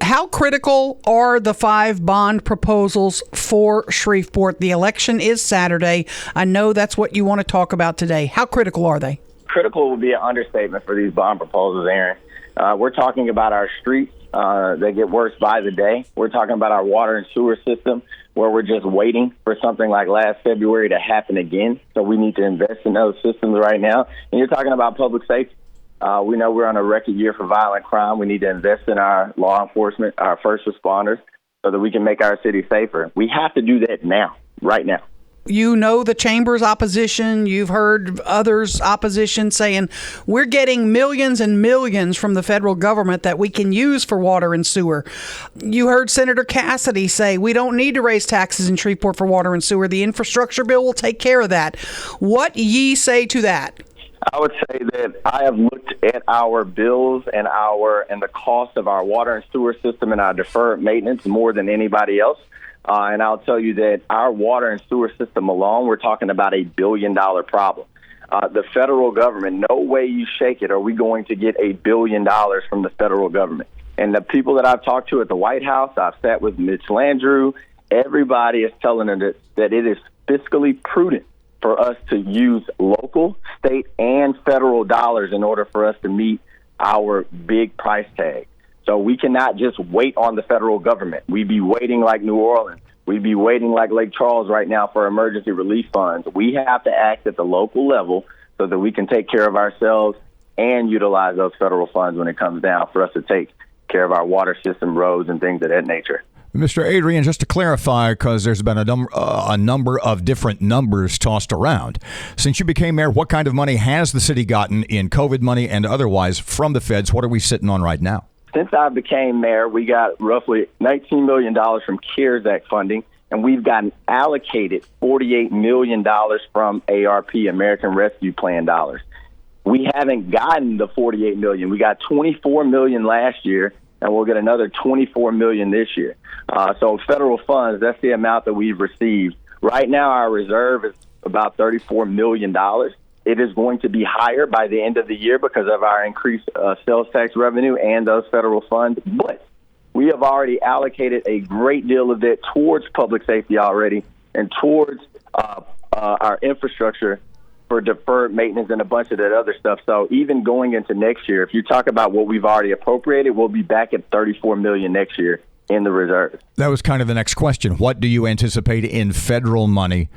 How critical are the 5 bond proposals for Shreveport? The election is Saturday. I know that's what you want to talk about today. How critical are they? Critical would be an understatement for these bond proposals, Aaron. We're talking about our streets. They get worse by the day. We're talking about our water and sewer system, where we're just waiting for something like last February to happen again. So we need to invest in those systems right now. And you're talking about public safety. We know we're on a record year for violent crime. We need to invest in our law enforcement, our first responders, so that we can make our city safer. We have to do that now, right now. You know the chamber's opposition. You've heard others' opposition saying we're getting millions and millions from the federal government that we can use for water and sewer. You heard Senator Cassidy say we don't need to raise taxes in Shreveport for water and sewer. The infrastructure bill will take care of that. What ye say to that? I would say that I have looked at our bills and the cost of our water and sewer system and our deferred maintenance more than anybody else. And I'll tell you that our water and sewer system alone, we're talking about $1 billion problem. The federal government, no way you shake it, are we going to get $1 billion from the federal government. And the people that I've talked to at the White House, I've sat with Mitch Landrieu, everybody is telling them that it is fiscally prudent for us to use local, state, and federal dollars in order for us to meet our big price tag. So we cannot just wait on the federal government. We'd be waiting like New Orleans. We'd be waiting like Lake Charles right now for emergency relief funds. We have to act at the local level so that we can take care of ourselves and utilize those federal funds when it comes down for us to take care of our water system, roads, and things of that nature. Mr. Adrian, just to clarify, because there's been a number of different numbers tossed around. Since you became mayor, what kind of money has the city gotten in COVID money and otherwise from the feds? What are we sitting on right now? Since I became mayor, we got roughly $19 million from CARES Act funding, and we've gotten allocated $48 million from ARP, American Rescue Plan dollars. We haven't gotten the $48 million. We got $24 million last year, and we'll get another $24 million this year. So federal funds, that's the amount that we've received. Right now, our reserve is about $34 million. It is going to be higher by the end of the year because of our increased sales tax revenue and those federal funds. But we have already allocated a great deal of that towards public safety already and towards our infrastructure for deferred maintenance and a bunch of that other stuff. So even going into next year, if you talk about what we've already appropriated, we'll be back at $34 million next year in the reserve. That was kind of the next question. What do you anticipate in federal money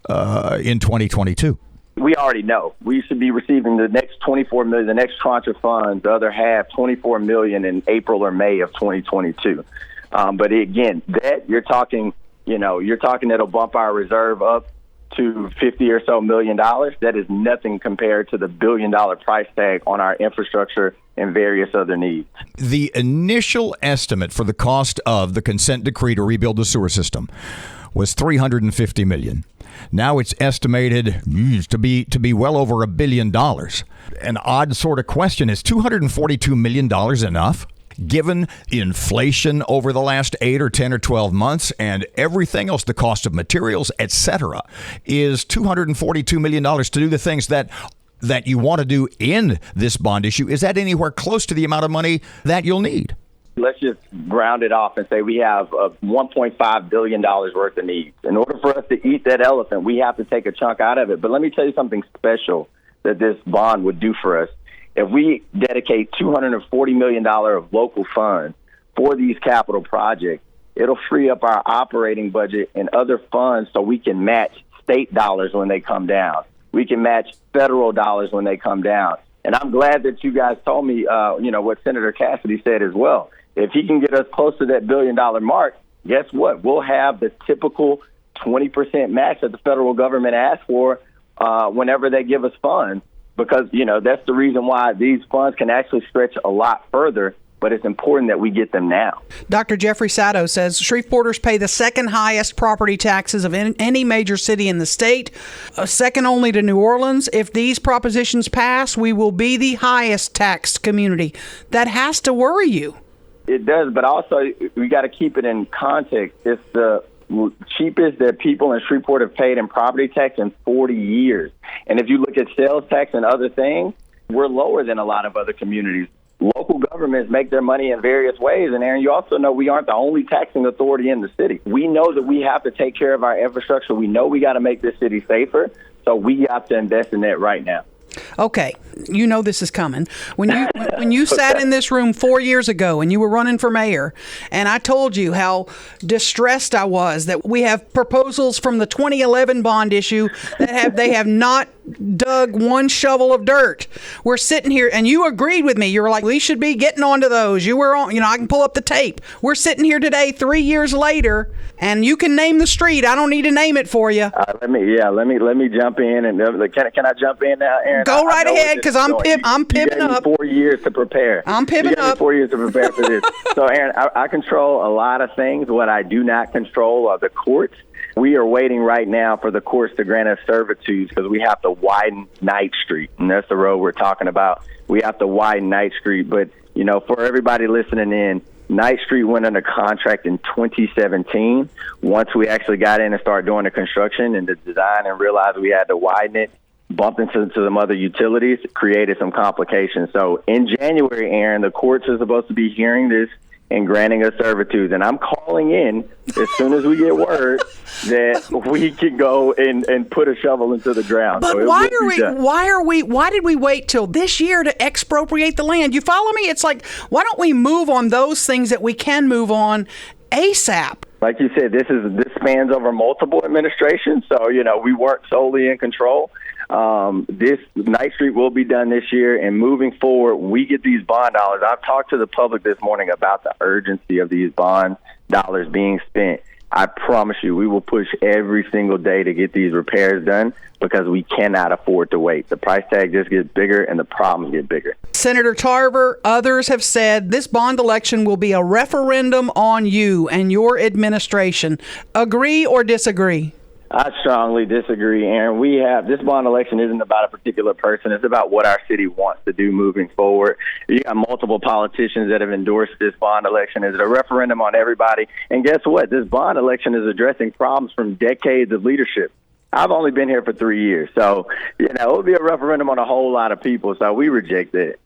in 2022? We already know. We should be receiving the next $24 million, the next tranche of funds, the other half, $24 million in April or May of 2022. But again, that you're talking that'll bump our reserve up to $50 or so million. That is nothing compared to the $1 billion price tag on our infrastructure and various other needs. The initial estimate for the cost of the consent decree to rebuild the sewer system was $350 million. Now it's estimated to be well over $1 billion. An odd sort of question, is $242 million enough? Given inflation over the last 8 or 10 or 12 months and everything else, the cost of materials, etc., is $242 million to do the things that you want to do in this bond issue? Is that anywhere close to the amount of money that you'll need? Let's just round it off and say we have $1.5 billion worth of needs. In order for us to eat that elephant, we have to take a chunk out of it. But let me tell you something special that this bond would do for us. If we dedicate $240 million of local funds for these capital projects, it'll free up our operating budget and other funds so we can match state dollars when they come down. We can match federal dollars when they come down. And I'm glad that you guys told me, what Senator Cassidy said as well. If he can get us close to that $1 billion mark, guess what? We'll have the typical 20% match that the federal government asks for whenever they give us funds, because, that's the reason why these funds can actually stretch a lot further. But it's important that we get them now. Dr. Jeffrey Sato says Shreveporters pay the second highest property taxes of any major city in the state, second only to New Orleans. If these propositions pass, we will be the highest taxed community. That has to worry you. It does, but also we got to keep it in context. It's the cheapest that people in Shreveport have paid in property tax in 40 years. And if you look at sales tax and other things, we're lower than a lot of other communities. local governments make their money in various ways. And Aaron, you also know we aren't the only taxing authority in the city. We know that we have to take care of our infrastructure. We know we got to make this city safer. So we have to invest in that right now. Okay, you know this is coming. When you sat in this room 4 years ago and you were running for mayor, and I told you how distressed I was that we have proposals from the 2011 bond issue that they have not dug one shovel of dirt. We're sitting here, and you agreed with me. You were like, we should be getting onto those. You were on. I can pull up the tape. We're sitting here today, 3 years later, and you can name the street. I don't need to name it for you. Let me jump in, and can I jump in now, Aaron? Go right ahead, because I'm pipping up. 4 years to prepare. I'm pipping up. 4 years to prepare for this. So, Aaron, I control a lot of things. What I do not control are the courts. We are waiting right now for the courts to grant us servitudes because we have to widen Knight Street, and that's the road we're talking about. We have to widen Knight Street, but for everybody listening in, Knight Street went under contract in 2017. Once we actually got in and started doing the construction and the design and realized we had to widen it, bumped into some other utilities, created some complications. So in January, Aaron, the courts are supposed to be hearing this and granting us servitudes. And I'm calling in as soon as we get word that we can go and put a shovel into the ground. But so why did we wait till this year to expropriate the land? You follow me? It's like, why don't we move on those things that we can move on ASAP? Like you said, this spans over multiple administrations. So, we weren't solely in control. This Knight Street will be done this year, and moving forward, we get these bond dollars. I've talked to the public this morning about the urgency of these bond dollars being spent. I promise you, we will push every single day to get these repairs done because we cannot afford to wait. The price tag just gets bigger and the problems get bigger. Senator Tarver, others have said this bond election will be a referendum on you and your administration. Agree or disagree? I strongly disagree, Aaron. This bond election isn't about a particular person. It's about what our city wants to do moving forward. You got multiple politicians that have endorsed this bond election. It's a referendum on everybody. And guess what? This bond election is addressing problems from decades of leadership. I've only been here for 3 years. So, it would be a referendum on a whole lot of people. So we reject it.